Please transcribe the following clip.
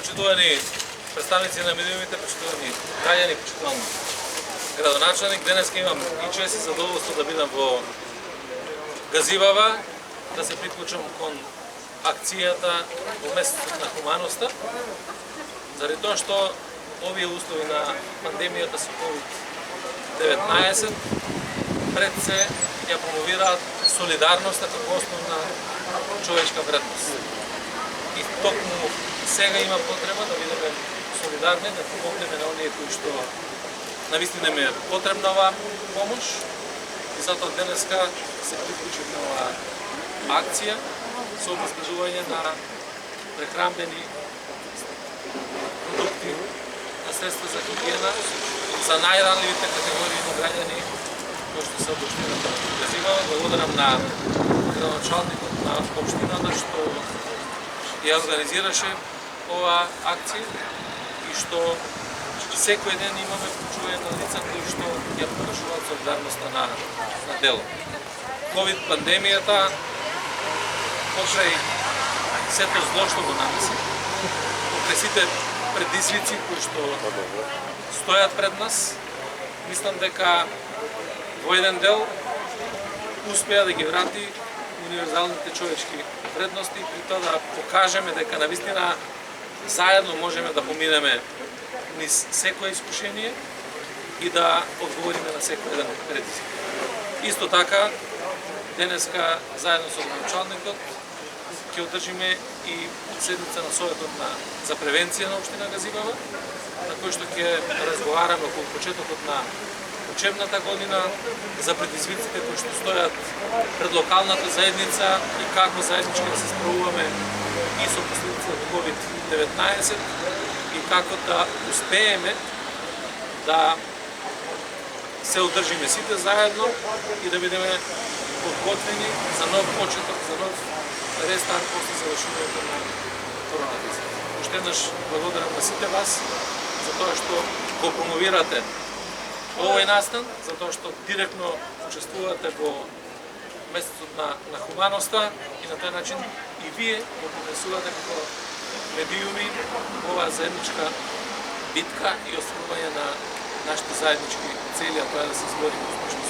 Почитувани представници на медиумите, почитувани граѓани, почитуван градоначалник, денеска имам и чест и задоволство да бидам во Газивава, да се приклучам кон акцијата во месецот на хуманоста, заради тоа што овие услови на пандемијата со COVID-19 пред се ја промовираат солидарноста како основна човечка вредност. И токму сега има потреба да бидеме солидарни, да помогнеме на оние кои што навистина им е потребна оваа помош. И затоа денеска се приклучив на оваа акција со обезбедување на прехранбени продукти, на средства за хигиена за најранливите категории на граѓани кои што се од општината Газивава. Благодарам на градоначалникот на општината што ја организираше оваа акција и што секој ден имаме почување на лица кои што ја покажуваат солидарноста на дело. Ковид пандемијата, покрај сето зло што го нанеси, покрај сите предизвици кои што стојат пред нас, мислам дека во еден дел успеа да ги врати универзалните човечки вредности и при тоа да покажеме дека навистина заедно можеме да поминеме низ секое искушение и да одговориме на секој еден предизвик. Исто така, денеска заедно со градоначалникот ќе одржиме и седница на Советот за превенција на општина Газивава, на кој што ќе разговараме околу почетокот на учебната година, за предизвиците кои што стојат пред локалната заедница и како заеднички да се справуваме и со последиците од COVID-19 и како да успееме да се одржиме сите заедно и да бидеме подготвени за нов почеток, за нов рестарт после завршувањето на коронавирус. Уште еднаш благодарам на сите вас за тоа што го промовирате овој настан, за тоа што директно учествувате во месецот на хуманоста и на тој начин и вие го поднесувате како медиуми оваа заедничка битка и остварување на нашите заеднички цели, а тоа е да се избориме успешно